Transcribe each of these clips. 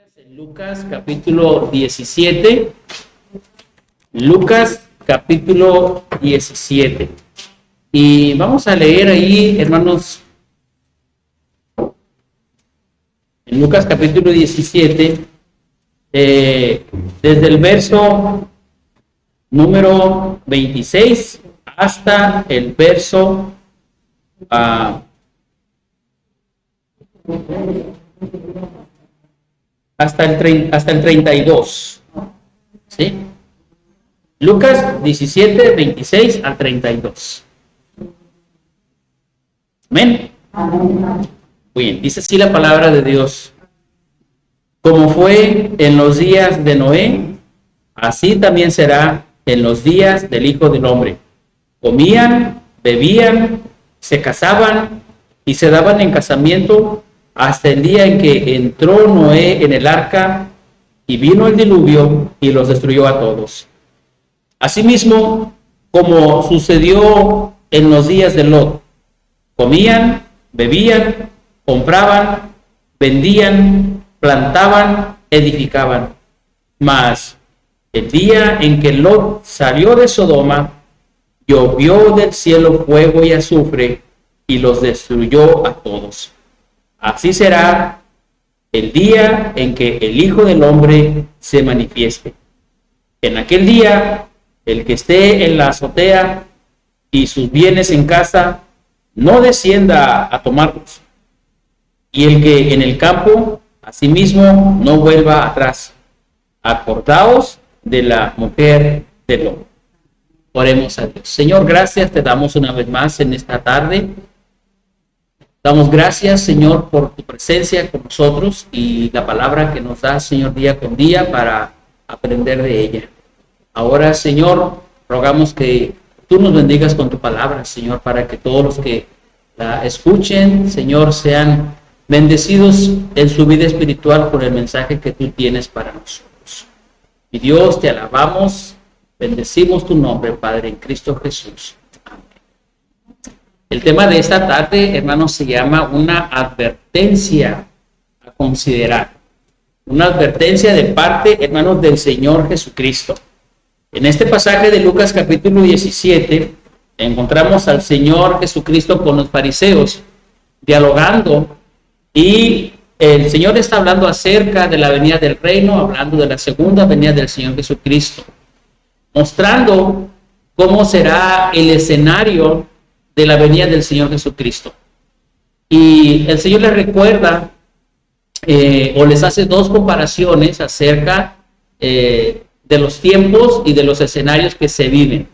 En Lucas capítulo 17. Lucas capítulo 17. Y vamos a leer ahí, hermanos, en Lucas capítulo 17, desde el verso número 26 hasta el verso hasta el 32. ¿Sí? Lucas 17, 26 al 32. Amén. Muy bien, dice así la palabra de Dios. Como fue en los días de Noé, así también será en los días del Hijo del Hombre. Comían, bebían, se casaban y se daban en casamiento hasta el día en que entró Noé en el arca y vino el diluvio y los destruyó a todos. Asimismo, como sucedió en los días de Lot, comían, bebían, compraban, vendían, plantaban, edificaban. Mas el día en que Lot salió de Sodoma, llovió del cielo fuego y azufre y los destruyó a todos. Así será el día en que el Hijo del Hombre se manifieste. En aquel día, el que esté en la azotea y sus bienes en casa, no descienda a tomarlos. Y el que en el campo, asimismo, no vuelva atrás. Acordaos de la mujer de Lot. Oremos a Dios. Señor, gracias te damos una vez más en esta tarde. Damos gracias, Señor, por tu presencia con nosotros y la palabra que nos das, Señor, día con día para aprender de ella. Ahora, Señor, rogamos que tú nos bendigas con tu palabra, Señor, para que todos los que la escuchen, Señor, sean bendecidos en su vida espiritual por el mensaje que tú tienes para nosotros. Y Dios, te alabamos, bendecimos tu nombre, Padre, en Cristo Jesús. El tema de esta tarde, hermanos, se llama una advertencia a considerar. Una advertencia de parte, hermanos, del Señor Jesucristo. En este pasaje de Lucas capítulo 17, encontramos al Señor Jesucristo con los fariseos, dialogando, y el Señor está hablando acerca de la venida del reino, hablando de la segunda venida del Señor Jesucristo, mostrando cómo será el escenario de la venida del Señor Jesucristo. Y el Señor les recuerda o les hace dos comparaciones acerca de los tiempos y de los escenarios que se viven.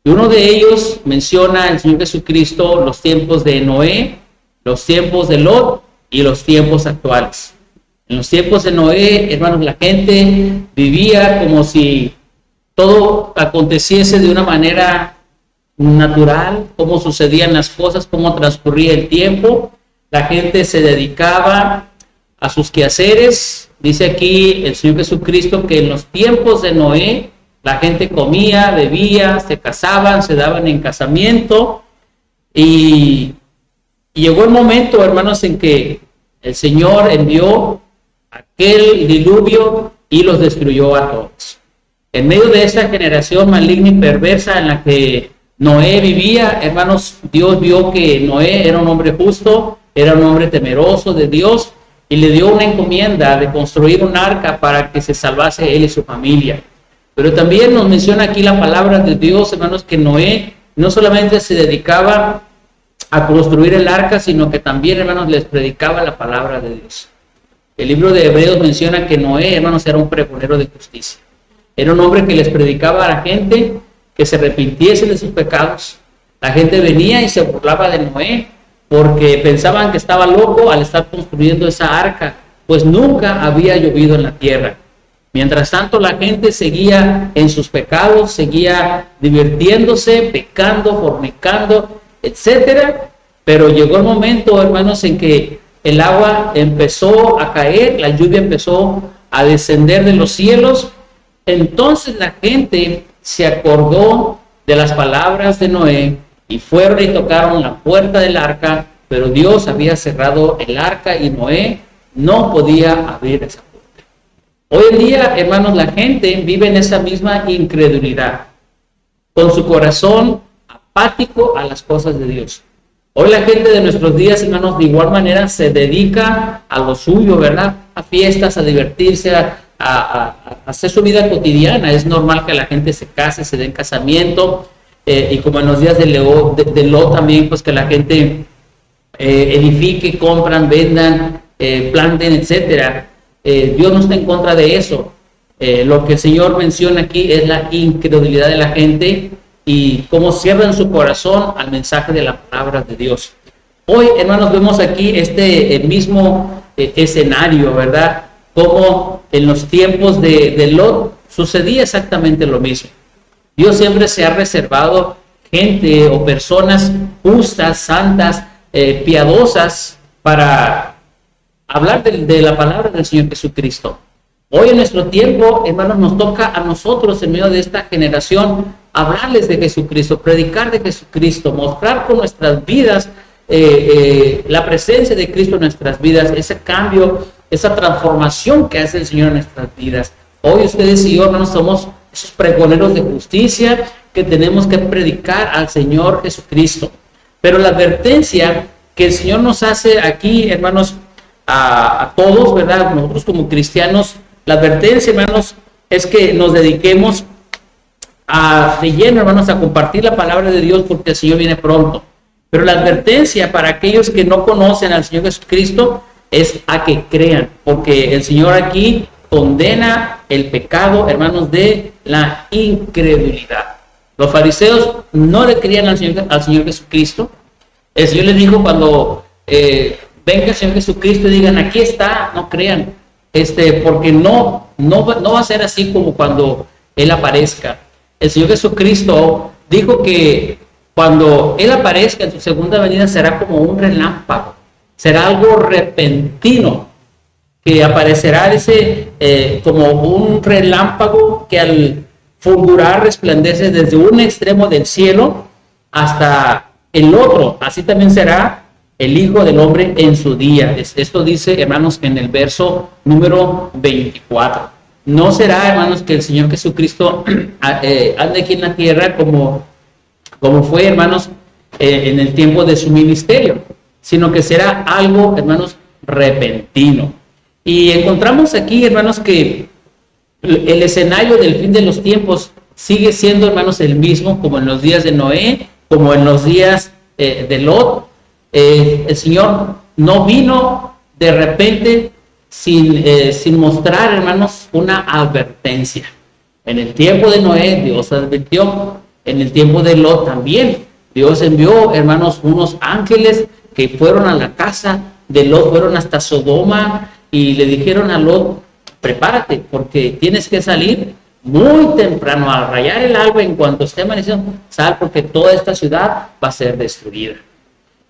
Y uno de ellos menciona el Señor Jesucristo los tiempos de Noé, los tiempos de Lot y los tiempos actuales. En los tiempos de Noé, hermanos, la gente vivía como si todo aconteciese de una manera natural, cómo sucedían las cosas, cómo transcurría el tiempo. La gente se dedicaba a sus quehaceres. Dice aquí el Señor Jesucristo que en los tiempos de Noé la gente comía, bebía, se casaban, se daban en casamiento, y llegó el momento, hermanos, en que el Señor envió aquel diluvio y los destruyó a todos. En medio de esta generación maligna y perversa en la que Noé vivía, hermanos, Dios vio que Noé era un hombre justo, era un hombre temeroso de Dios, y le dio una encomienda de construir un arca para que se salvase él y su familia. Pero también nos menciona aquí la palabra de Dios, hermanos, que Noé no solamente se dedicaba a construir el arca, sino que también, hermanos, les predicaba la palabra de Dios. El libro de Hebreos menciona que Noé, hermanos, era un pregonero de justicia. Era un hombre que les predicaba a la gente que se arrepintiese de sus pecados. La gente venía y se burlaba de Noé porque pensaban que estaba loco al estar construyendo esa arca, pues nunca había llovido en la tierra. Mientras tanto, la gente seguía en sus pecados, seguía divirtiéndose, pecando, fornicando, etcétera. Pero llegó el momento, hermanos, en que el agua empezó a caer, la lluvia empezó a descender de los cielos. Entonces la gente se acordó de las palabras de Noé y fueron y tocaron la puerta del arca, pero Dios había cerrado el arca y Noé no podía abrir esa puerta. Hoy en día, hermanos, la gente vive en esa misma incredulidad, con su corazón apático a las cosas de Dios. Hoy la gente de nuestros días, hermanos, de igual manera se dedica a lo suyo, ¿verdad? A fiestas, a divertirse, a hacer su vida cotidiana. Es normal que la gente se case, se dé en casamiento, y como en los días de Lot también, pues que la gente edifique, compran, vendan, planten, etcétera. Dios no está en contra de eso. Lo que el Señor menciona aquí es la incredulidad de la gente y cómo cierran su corazón al mensaje de la palabra de Dios. Hoy, hermanos, vemos aquí el mismo escenario, ¿verdad? Como en los tiempos de Lot sucedía exactamente lo mismo. Dios siempre se ha reservado gente o personas justas, santas, piadosas para hablar de la palabra del Señor Jesucristo. Hoy en nuestro tiempo, hermanos, nos toca a nosotros en medio de esta generación hablarles de Jesucristo, predicar de Jesucristo, mostrar con nuestras vidas la presencia de Cristo en nuestras vidas, ese cambio, esa transformación que hace el Señor en nuestras vidas. Hoy ustedes y yo, hermanos, somos esos pregoneros de justicia que tenemos que predicar al Señor Jesucristo. Pero la advertencia que el Señor nos hace aquí, hermanos, a todos, ¿verdad? Nosotros como cristianos, la advertencia, hermanos, es que nos dediquemos de lleno, hermanos, a compartir la palabra de Dios porque el Señor viene pronto. Pero la advertencia para aquellos que no conocen al Señor Jesucristo es a que crean, porque el Señor aquí condena el pecado, hermanos, de la incredulidad. Los fariseos no le creían al Señor Jesucristo. El Señor les dijo cuando venga el Señor Jesucristo y digan, aquí está, no crean, porque no va a ser así como cuando Él aparezca. El Señor Jesucristo dijo que cuando Él aparezca en su segunda venida será como un relámpago, será algo repentino, que aparecerá como un relámpago que al fulgurar resplandece desde un extremo del cielo hasta el otro. Así también será el Hijo del Hombre en su día. Esto dice, hermanos, en el verso número 24. No será, hermanos, que el Señor Jesucristo ande aquí en la tierra como fue, hermanos, en el tiempo de su ministerio, sino que será algo, hermanos, repentino. Y encontramos aquí, hermanos, que el escenario del fin de los tiempos sigue siendo, hermanos, el mismo como en los días de Noé, como en los días de Lot. El Señor no vino de repente sin mostrar, hermanos, una advertencia. En el tiempo de Noé Dios advirtió, en el tiempo de Lot también. Dios envió, hermanos, unos ángeles que fueron a la casa de Lot, fueron hasta Sodoma y le dijeron a Lot, prepárate porque tienes que salir muy temprano, al rayar el alba, en cuanto esté amaneciendo, sal porque toda esta ciudad va a ser destruida.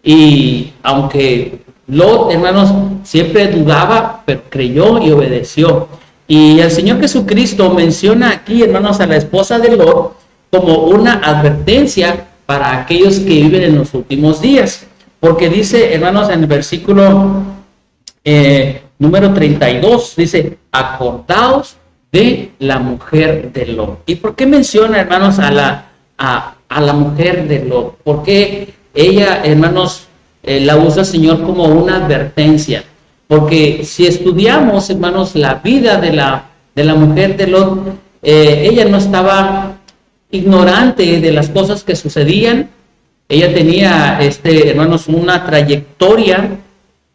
Y aunque Lot, hermanos, siempre dudaba, pero creyó y obedeció. Y el Señor Jesucristo menciona aquí, hermanos, a la esposa de Lot como una advertencia para aquellos que viven en los últimos días. Porque dice, hermanos, en el versículo número 32, dice, acordaos de la mujer de Lot. ¿Y por qué menciona, hermanos, a la mujer de Lot? Porque ella, hermanos, la usa el Señor como una advertencia. Porque si estudiamos, hermanos, la vida de la mujer de Lot, ella no estaba ignorante de las cosas que sucedían. Ella tenía, hermanos, una trayectoria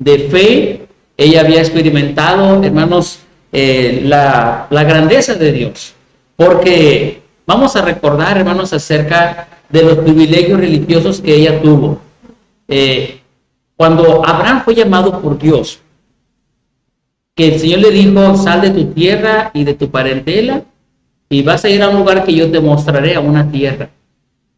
de fe. Ella había experimentado, hermanos, la grandeza de Dios. Porque vamos a recordar, hermanos, acerca de los privilegios religiosos que ella tuvo. Cuando Abraham fue llamado por Dios, que el Señor le dijo, sal de tu tierra y de tu parentela y vas a ir a un lugar que yo te mostraré, a una tierra.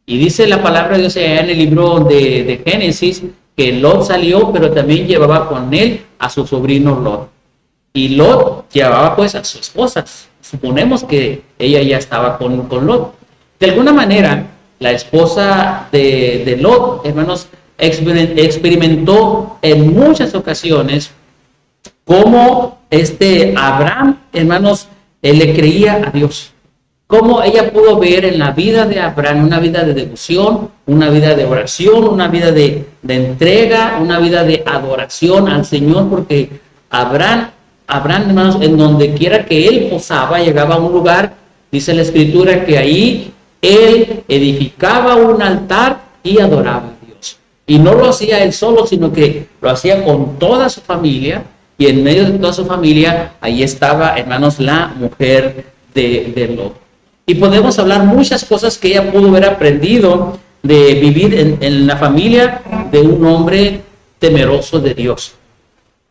Y dice la palabra de Dios allá en el libro de Génesis, que Lot salió, pero también llevaba con él a su sobrino Lot. Y Lot llevaba pues a su esposa. Suponemos que ella ya estaba con Lot. De alguna manera, la esposa de Lot, hermanos, experimentó en muchas ocasiones cómo Abraham, hermanos, le creía a Dios. Cómo ella pudo ver en la vida de Abraham una vida de devoción, una vida de oración, una vida de entrega, una vida de adoración al Señor, porque Abraham, hermanos, en donde quiera que él posaba, llegaba a un lugar, dice la Escritura, que ahí él edificaba un altar y adoraba a Dios. Y no lo hacía él solo, sino que lo hacía con toda su familia, y en medio de toda su familia, ahí estaba, hermanos, la mujer de Lot. Y podemos hablar muchas cosas que ella pudo haber aprendido de vivir en la familia de un hombre temeroso de Dios,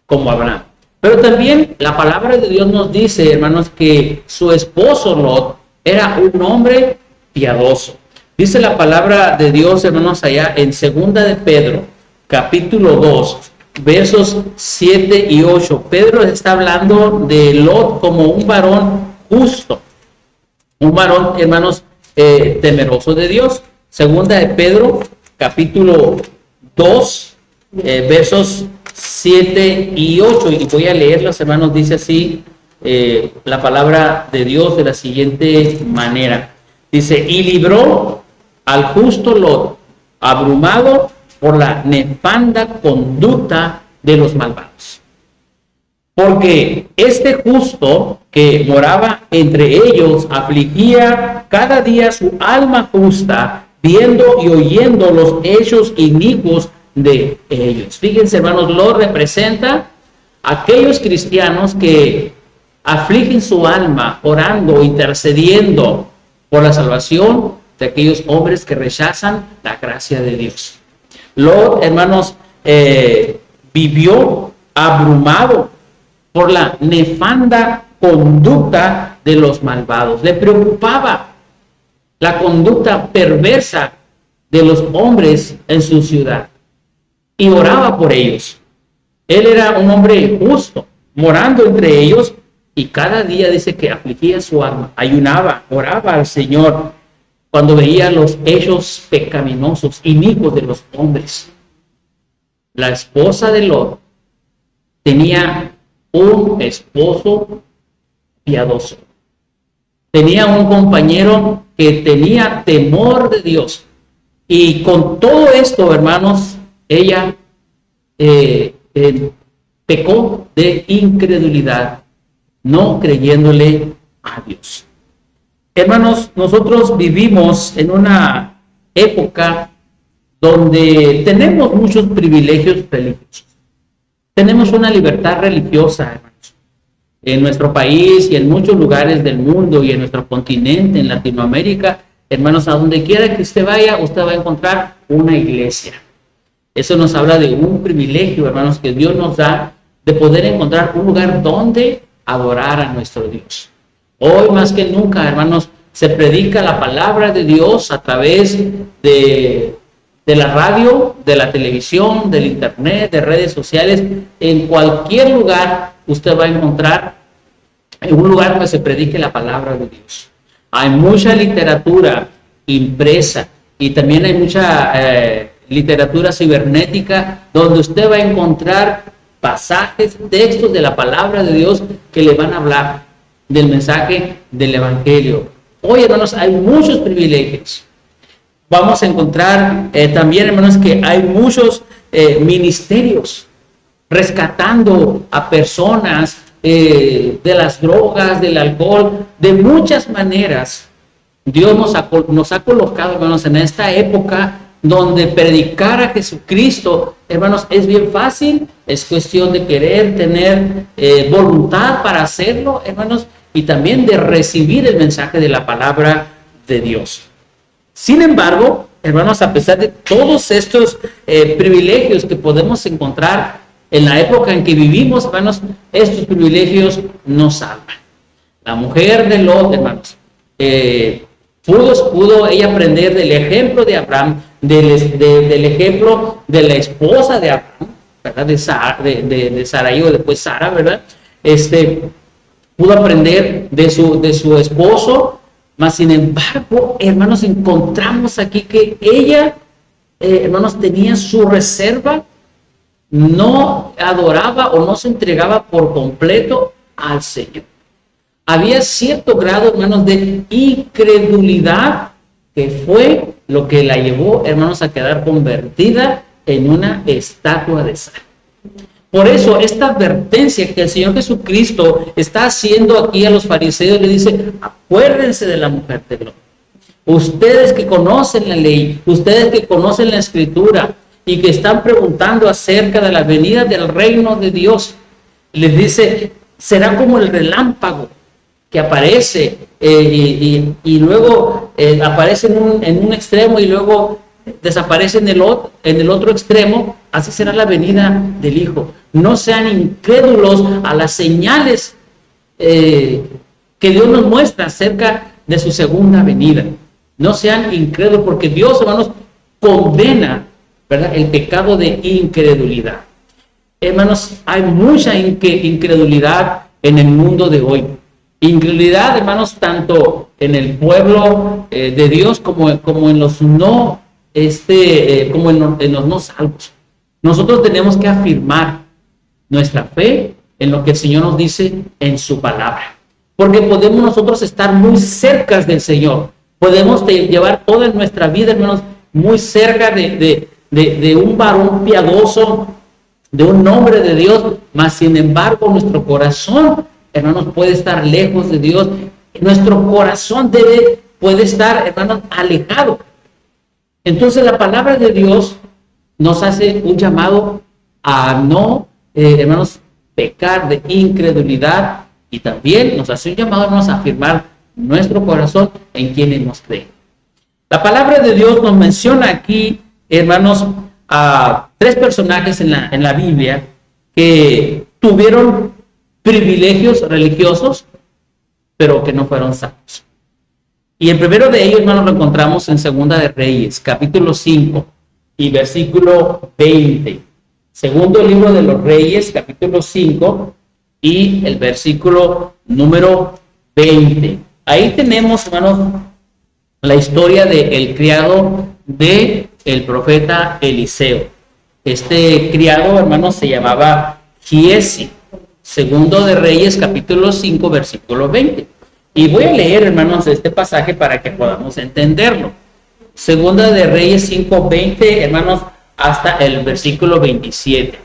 como Abraham. Pero también la palabra de Dios nos dice, hermanos, que su esposo Lot era un hombre piadoso. Dice la palabra de Dios, hermanos, allá en 2 de Pedro, capítulo 2, versos 7 y 8. Pedro está hablando de Lot como un varón justo. Un varón, hermanos, temeroso de Dios. 2 de Pedro, capítulo 2, versos 7 y 8. Y voy a leerlos, hermanos. Dice así la palabra de Dios de la siguiente manera. Dice, y libró al justo Lot, abrumado por la nefanda conducta de los malvados. Porque este justo que moraba entre ellos afligía cada día su alma justa, viendo y oyendo los hechos inicuos de ellos. Fíjense, hermanos, lo representa a aquellos cristianos que afligen su alma orando, intercediendo por la salvación de aquellos hombres que rechazan la gracia de Dios. Lot, hermanos, vivió abrumado por la nefanda conducta de los malvados. Le preocupaba la conducta perversa de los hombres en su ciudad y oraba por ellos. Él era un hombre justo, morando entre ellos, y cada día dice que afligía su alma, ayunaba, oraba al Señor cuando veía los hechos pecaminosos, inicuos de los hombres. La esposa de Lot tenía un esposo piadoso. Tenía un compañero que tenía temor de Dios. Y con todo esto, hermanos, ella pecó de incredulidad, no creyéndole a Dios. Hermanos, nosotros vivimos en una época donde tenemos muchos privilegios religiosos. Tenemos una libertad religiosa, hermanos, en nuestro país y en muchos lugares del mundo y en nuestro continente, en Latinoamérica. Hermanos, a donde quiera que usted vaya, usted va a encontrar una iglesia. Eso nos habla de un privilegio, hermanos, que Dios nos da de poder encontrar un lugar donde adorar a nuestro Dios. Hoy más que nunca, hermanos, se predica la palabra de Dios a través de la radio, de la televisión, del internet, de redes sociales. En cualquier lugar usted va a encontrar un lugar donde se predique la palabra de Dios. Hay mucha literatura impresa y también hay mucha literatura cibernética donde usted va a encontrar pasajes, textos de la palabra de Dios que le van a hablar del mensaje del Evangelio. Hoy, hermanos, hay muchos privilegios. Vamos a encontrar también, hermanos, que hay muchos ministerios rescatando a personas de las drogas, del alcohol, de muchas maneras. Dios nos ha colocado, hermanos, en esta época donde predicar a Jesucristo, hermanos, es bien fácil. Es cuestión de querer tener voluntad para hacerlo, hermanos, y también de recibir el mensaje de la palabra de Dios. Sin embargo, hermanos, a pesar de todos estos privilegios que podemos encontrar en la época en que vivimos, hermanos, estos privilegios no salvan. La mujer de Lot, hermanos, pudo ella aprender del ejemplo de Abraham, del ejemplo de la esposa de Abraham, ¿verdad? De Sarai, o después Sara, ¿verdad? Pudo aprender de su esposo, mas sin embargo, hermanos, encontramos aquí que ella, hermanos, tenía su reserva no adoraba o no se entregaba por completo al Señor. Había cierto grado, hermanos, de incredulidad que fue lo que la llevó, hermanos, a quedar convertida en una estatua de sal. Por eso, esta advertencia que el Señor Jesucristo está haciendo aquí a los fariseos, le dice: acuérdense de la mujer de Lot. Ustedes que conocen la ley, ustedes que conocen la Escritura y que están preguntando acerca de la venida del reino de Dios, les dice: será como el relámpago que aparece y luego aparece en un extremo y luego desaparece en el otro extremo. Así será la venida del Hijo. No sean incrédulos a las señales que Dios nos muestra acerca de su segunda venida. No sean incrédulos, porque Dios, hermanos, condena, ¿verdad?, el pecado de incredulidad. Hermanos, hay mucha incredulidad en el mundo de hoy. Incredulidad, hermanos, tanto en el pueblo de Dios como en los no en los no salvos. Nosotros tenemos que afirmar nuestra fe en lo que el Señor nos dice en su palabra, porque podemos nosotros estar muy cerca del Señor, podemos llevar toda nuestra vida, hermanos, muy cerca de un varón piadoso, de un hombre de Dios, mas sin embargo nuestro corazón, hermanos, puede estar lejos de Dios. Nuestro corazón puede estar, hermanos, alejado. Entonces la palabra de Dios nos hace un llamado a no, hermanos, pecar de incredulidad, y también nos hace un llamado, hermanos, a afirmar nuestro corazón en quienes nos creen. La palabra de Dios nos menciona aquí, hermanos, a tres personajes en la Biblia que tuvieron privilegios religiosos, pero que no fueron salvos. Y el primero de ellos, hermanos, lo encontramos en Segunda de Reyes, capítulo 5 y versículo 20. Segundo libro de los Reyes, capítulo 5 y el versículo número 20. Ahí tenemos, hermanos, la historia del criado del profeta Eliseo. Este criado, hermanos, se llamaba Giesi. Segundo de Reyes, capítulo 5, versículo 20. Y voy a leer, hermanos, este pasaje para que podamos entenderlo. Segunda de Reyes 5, 20, hermanos, hasta el versículo 27.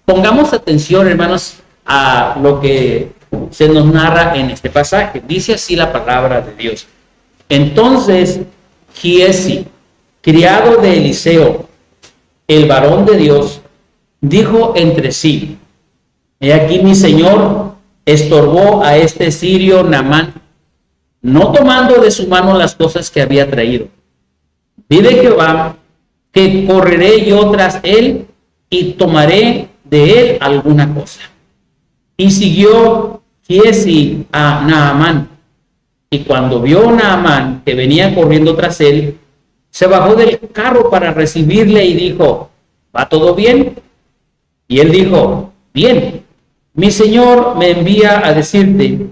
Pongamos atención, hermanos, a lo que se nos narra en este pasaje. Dice así la palabra de Dios: entonces Giesi, criado de Eliseo, el varón de Dios, dijo entre sí: he aquí mi señor estorbó a este sirio Naamán, no tomando de su mano las cosas que había traído. Vive Jehová, que correré yo tras él y tomaré de él alguna cosa. Y siguió Giesi a Naamán, y cuando vio Naamán que venía corriendo tras él, se bajó del carro para recibirle y dijo: ¿va todo bien? Y él dijo: bien. Mi señor me envía a decirte: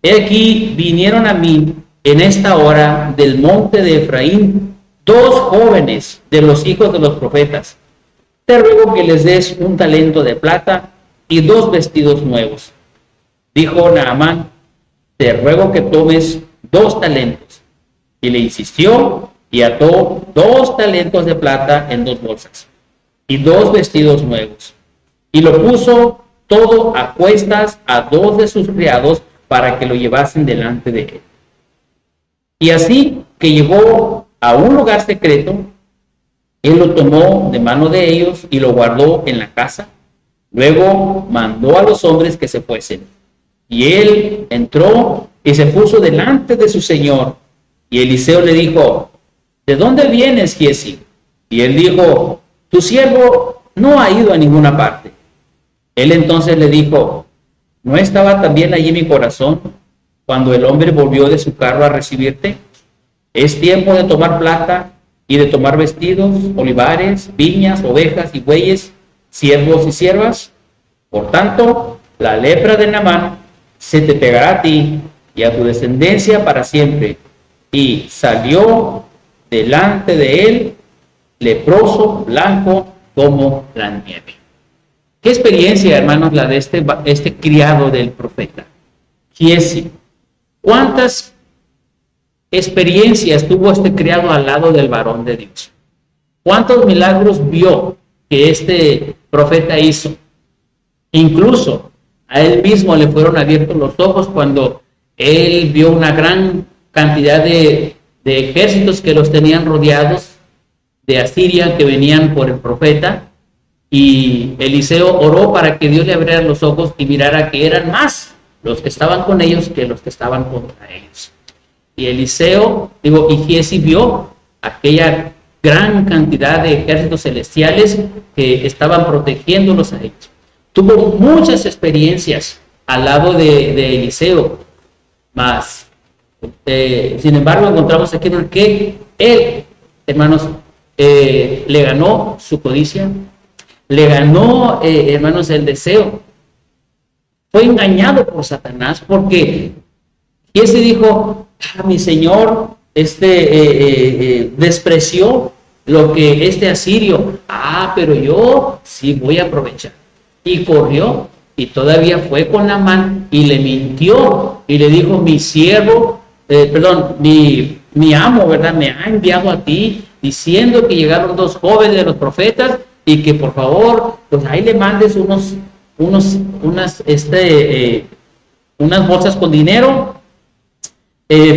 he aquí vinieron a mí en esta hora del monte de Efraín 2 jóvenes de los hijos de los profetas. Te ruego que les des un talento de plata y 2 vestidos nuevos. Dijo Naamán: te ruego que tomes 2 talentos. Y le insistió y ató 2 talentos de plata en 2 bolsas y 2 vestidos nuevos. Y lo puso todo a cuestas a 2 de sus criados para que lo llevasen delante de él. Y así que llegó a un lugar secreto, él lo tomó de mano de ellos y lo guardó en la casa. Luego mandó a los hombres que se fuesen. Y él entró y se puso delante de su señor. Y Eliseo le dijo: ¿de dónde vienes, Giesi? Y él dijo: tu siervo no ha ido a ninguna parte. Él entonces le dijo: ¿no estaba también allí mi corazón cuando el hombre volvió de su carro a recibirte? Es tiempo de tomar plata y de tomar vestidos, olivares, viñas, ovejas y bueyes, siervos y siervas. Por tanto, la lepra de Naamán se te pegará a ti y a tu descendencia para siempre. Y salió delante de él leproso, blanco como la nieve. ¿Qué experiencia, hermanos, la de este criado del profeta? Giezi. ¿Cuántas experiencias tuvo este criado al lado del varón de Dios? ¿Cuántos milagros vio que este profeta hizo? Incluso a él mismo le fueron abiertos los ojos cuando él vio una gran cantidad de ejércitos que los tenían rodeados de Asiria, que venían por el profeta, y Eliseo oró para que Dios le abriera los ojos y mirara que eran más los que estaban con ellos que los que estaban contra ellos. Y y Giezi vio aquella gran cantidad de ejércitos celestiales que estaban protegiéndolos a ellos. Tuvo muchas experiencias al lado de Eliseo, más sin embargo encontramos aquí en que él, hermanos, le ganó su codicia, le ganó, hermanos, el deseo. Fue engañado por Satanás, porque Giezi dijo: mi señor despreció lo que este asirio, pero yo sí voy a aprovechar. Y corrió, y todavía fue con Naamán y le mintió y le dijo: mi siervo, mi amo, ¿verdad?, me ha enviado a ti diciendo que llegaron 2 jóvenes de los profetas y que por favor, pues ahí le mandes unas bolsas con dinero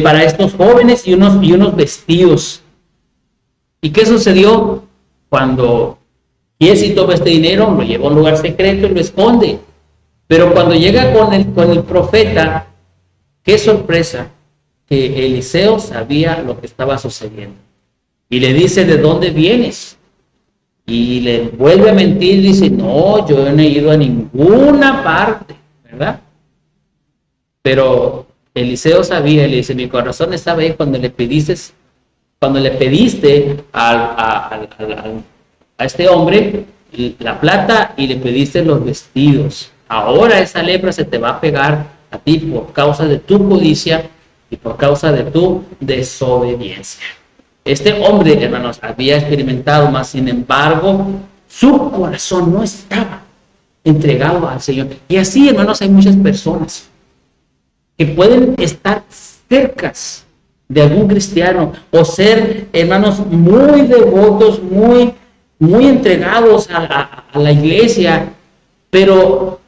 para estos jóvenes y unos vestidos. ¿Y qué sucedió? Cuando Giezi toma este dinero, lo lleva a un lugar secreto y lo esconde. Pero cuando llega con el profeta, qué sorpresa, que Eliseo sabía lo que estaba sucediendo. Y le dice: ¿de dónde vienes? Y le vuelve a mentir, dice: no, yo no he ido a ninguna parte, ¿verdad? Pero Eliseo sabía, le dice: mi corazón estaba ahí cuando le pediste a este hombre la plata y le pediste los vestidos. Ahora esa lepra se te va a pegar a ti por causa de tu codicia y por causa de tu desobediencia. Este hombre, hermanos, había experimentado, mas sin embargo, su corazón no estaba entregado al Señor. Y así, hermanos, hay muchas personas que pueden estar cercas de algún cristiano o ser, hermanos, muy devotos, muy entregados a la iglesia, pero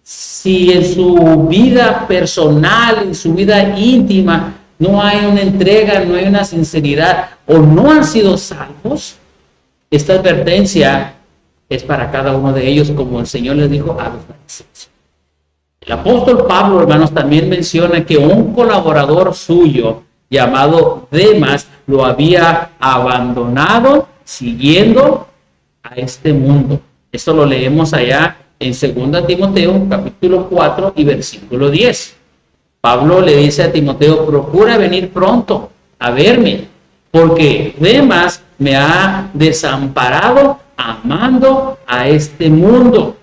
si en su vida personal, en su vida íntima, no hay una entrega, no hay una sinceridad, o no han sido salvos, esta advertencia es para cada uno de ellos, como el Señor les dijo a los fariseos. El apóstol Pablo, hermanos, también menciona que un colaborador suyo llamado Demas lo había abandonado siguiendo a este mundo. Esto lo leemos allá en 2 Timoteo, capítulo 4 y versículo 10. Pablo le dice a Timoteo: procura venir pronto a verme, porque Demas me ha desamparado amando a este mundo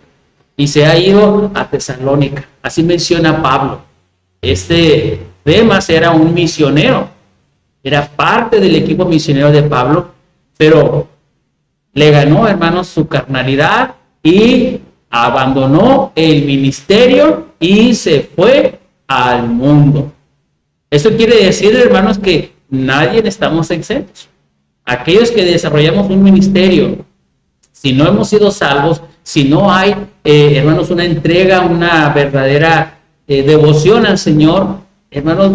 y se ha ido a Tesalónica. Así menciona Pablo. Este Demas era un misionero, era parte del equipo misionero de Pablo, pero le ganó, hermanos, su carnalidad y abandonó el ministerio y se fue al mundo. Esto quiere decir, hermanos, que nadie estamos exentos. Aquellos que desarrollamos un ministerio, si no hemos sido salvos, si no hay, hermanos, una entrega, una verdadera devoción al Señor, hermanos,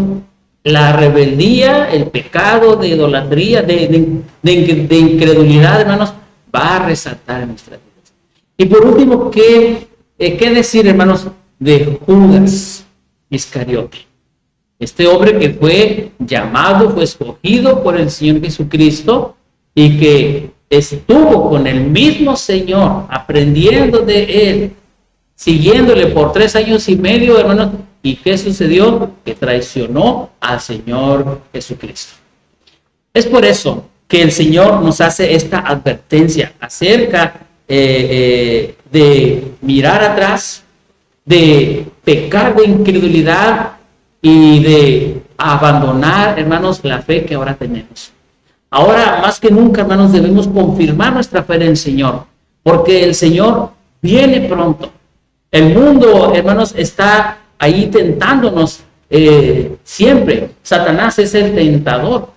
la rebeldía, el pecado de idolatría, de incredulidad, hermanos, va a resaltar en nuestras vidas. Y por último, ¿qué decir, hermanos, de Judas Iscariote? Este hombre que fue llamado, fue escogido por el Señor Jesucristo y que estuvo con el mismo Señor, aprendiendo de Él, siguiéndole por 3 años y medio, hermanos. ¿Y qué sucedió? Que traicionó al Señor Jesucristo. Es por eso que el Señor nos hace esta advertencia acerca de mirar atrás, de pecar de incredulidad y de abandonar, hermanos, la fe que ahora tenemos. Ahora, más que nunca, hermanos, debemos confirmar nuestra fe en el Señor, porque el Señor viene pronto. El mundo, hermanos, está ahí tentándonos siempre. Satanás es el tentador.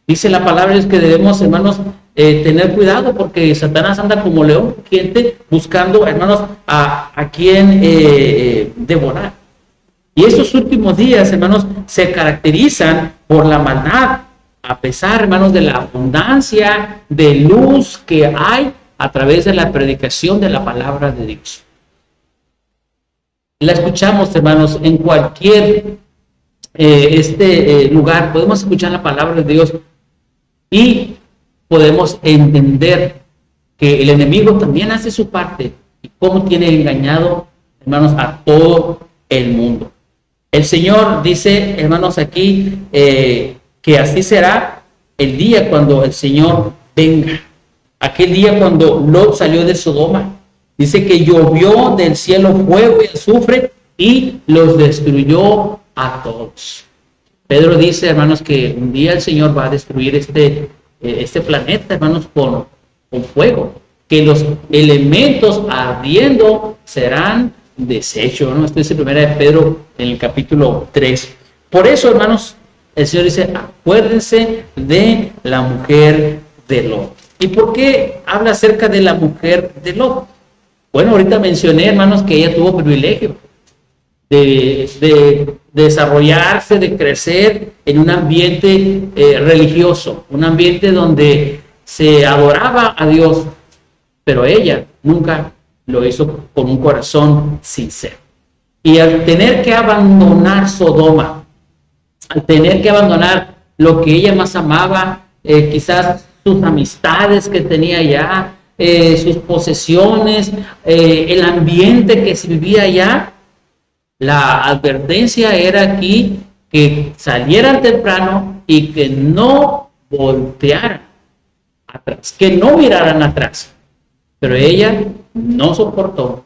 Dice la palabra es que debemos, hermanos, tener cuidado porque Satanás anda como león rugiente buscando, hermanos, a quien devorar. Y estos últimos días, hermanos, se caracterizan por la maldad, a pesar, hermanos, de la abundancia de luz que hay a través de la predicación de la palabra de Dios. La escuchamos, hermanos, en cualquier lugar. Podemos escuchar la palabra de Dios y podemos entender que el enemigo también hace su parte y cómo tiene engañado, hermanos, a todo el mundo. El Señor dice, hermanos, aquí que así será el día cuando el Señor venga. Aquel día cuando Lot salió de Sodoma. Dice que llovió del cielo fuego y azufre y los destruyó a todos. Pedro dice, hermanos, que un día el Señor va a destruir este planeta, hermanos, con fuego. Que los elementos ardiendo serán desechos, ¿no? Esto dice 1 de Pedro en el capítulo 3. Por eso, hermanos, el Señor dice, acuérdense de la mujer de Lot. ¿Y por qué habla acerca de la mujer de Lot? Bueno, ahorita mencioné, hermanos, que ella tuvo privilegio de desarrollarse, de crecer en un ambiente religioso, un ambiente donde se adoraba a Dios, pero ella nunca lo hizo con un corazón sincero. Y al tener que abandonar Sodoma, al tener que abandonar lo que ella más amaba, quizás sus amistades que tenía allá, sus posesiones, el ambiente que se vivía allá, la advertencia era aquí que salieran temprano y que no voltearan atrás, que no miraran atrás. Pero ella no soportó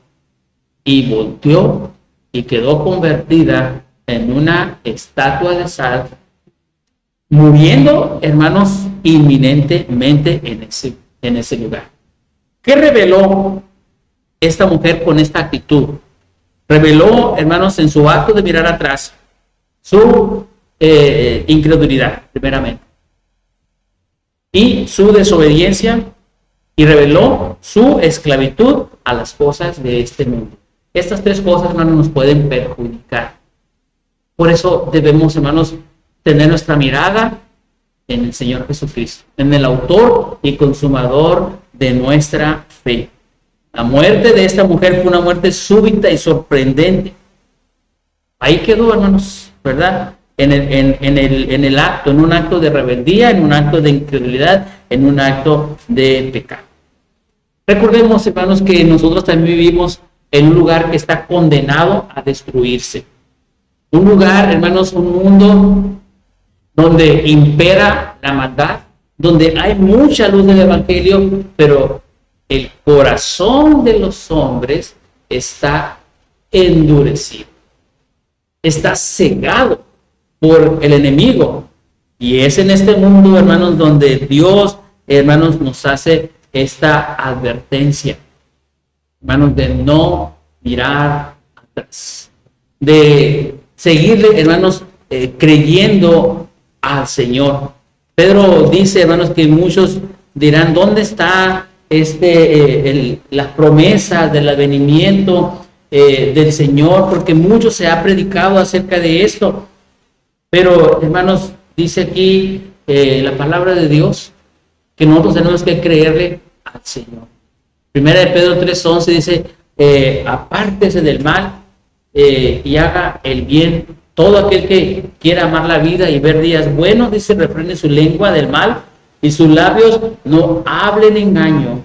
y volteó y quedó convertida en una estatua de sal, muriendo, hermanos, inminentemente en ese lugar. ¿Qué reveló esta mujer con esta actitud? Reveló, hermanos, en su acto de mirar atrás, su incredulidad, primeramente, y su desobediencia, y reveló su esclavitud a las cosas de este mundo. Estas tres cosas, hermanos, nos pueden perjudicar. Por eso debemos, hermanos, tener nuestra mirada en el Señor Jesucristo, en el autor y consumador de nuestra fe. La muerte de esta mujer fue una muerte súbita y sorprendente. Ahí quedó, hermanos, ¿verdad? En el acto, en un acto de rebeldía, en un acto de incredulidad, en un acto de pecado. Recordemos, hermanos, que nosotros también vivimos en un lugar que está condenado a destruirse. Un lugar, hermanos, un mundo donde impera la maldad, donde hay mucha luz del Evangelio, pero el corazón de los hombres está endurecido, está cegado por el enemigo. Y es en este mundo, hermanos, donde Dios, hermanos, nos hace esta advertencia, hermanos, de no mirar atrás, de seguirle, hermanos, creyendo al Señor. Pedro dice, hermanos, que muchos dirán, ¿dónde está las promesas del advenimiento del Señor? Porque mucho se ha predicado acerca de esto. Pero, hermanos, dice aquí la palabra de Dios que nosotros tenemos que creerle al Señor. Primera de Pedro 3:11 dice, apártese del mal y haga el bien. Todo aquel que quiera amar la vida y ver días buenos, dice, refrene su lengua del mal y sus labios no hablen engaño.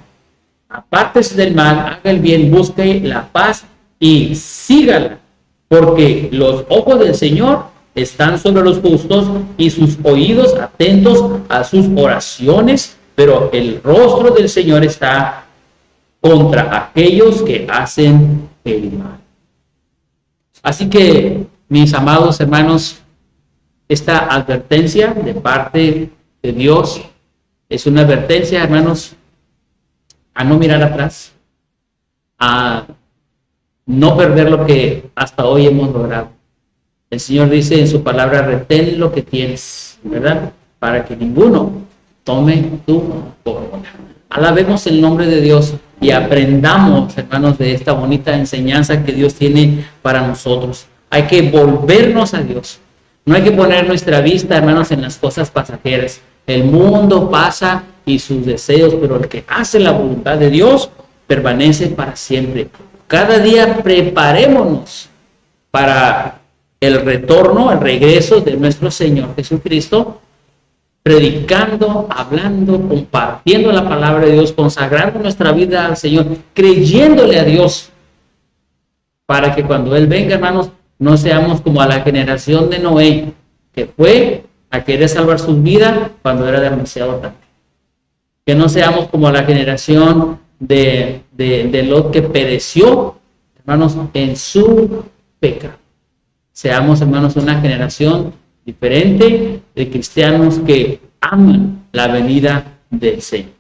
Apártese del mal, haga el bien, busque la paz y sígala, porque los ojos del Señor están sobre los justos y sus oídos atentos a sus oraciones, pero el rostro del Señor está contra aquellos que hacen el mal. Así que, mis amados hermanos, esta advertencia de parte de Dios es una advertencia, hermanos, a no mirar atrás, a no perder lo que hasta hoy hemos logrado. El Señor dice en su palabra, retén lo que tienes, ¿verdad? Para que ninguno tome tu corona. Alabemos el nombre de Dios y aprendamos, hermanos, de esta bonita enseñanza que Dios tiene para nosotros. Hay que volvernos a Dios. No hay que poner nuestra vista, hermanos, en las cosas pasajeras. El mundo pasa y sus deseos, pero el que hace la voluntad de Dios permanece para siempre. Cada día preparémonos para el retorno, el regreso de nuestro Señor Jesucristo, predicando, hablando, compartiendo la palabra de Dios, consagrando nuestra vida al Señor, creyéndole a Dios, para que cuando Él venga, hermanos, no seamos como a la generación de Noé, que fue a querer salvar sus vidas cuando era demasiado tarde. Que no seamos como a la generación de Lot, que pereció, hermanos, en su pecado. Seamos, hermanos, una generación diferente de cristianos que aman la venida del Señor.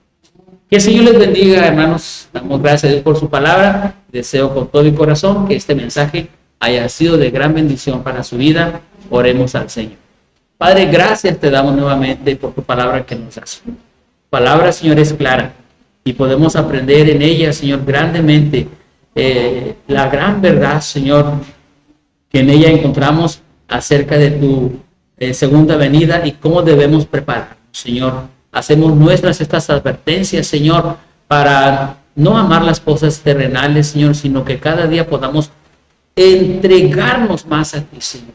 Que el Señor les bendiga, hermanos. Damos gracias a Dios por su palabra. Deseo con todo mi corazón que este mensaje haya sido de gran bendición para su vida. Oremos al Señor. Padre, gracias te damos nuevamente por tu palabra que nos das. Tu palabra, Señor, es clara y podemos aprender en ella, Señor, grandemente la gran verdad, Señor, que en ella encontramos acerca de tu segunda venida y cómo debemos prepararnos, Señor. Hacemos nuestras estas advertencias, Señor, para no amar las cosas terrenales, Señor, sino que cada día podamos entregarnos más a ti, Señor.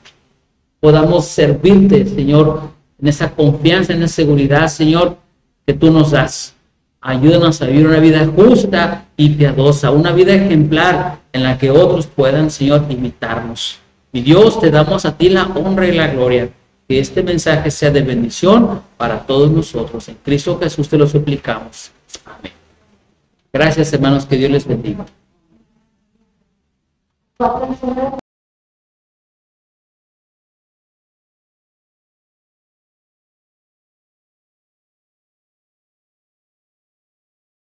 Podamos servirte, Señor, en esa confianza, en esa seguridad, Señor, que tú nos das. Ayúdanos a vivir una vida justa y piadosa, una vida ejemplar en la que otros puedan, Señor, imitarnos. Y Dios, te damos a ti la honra y la gloria. Que este mensaje sea de bendición para todos nosotros. En Cristo Jesús te lo suplicamos. Amén. Gracias, hermanos. Que Dios les bendiga.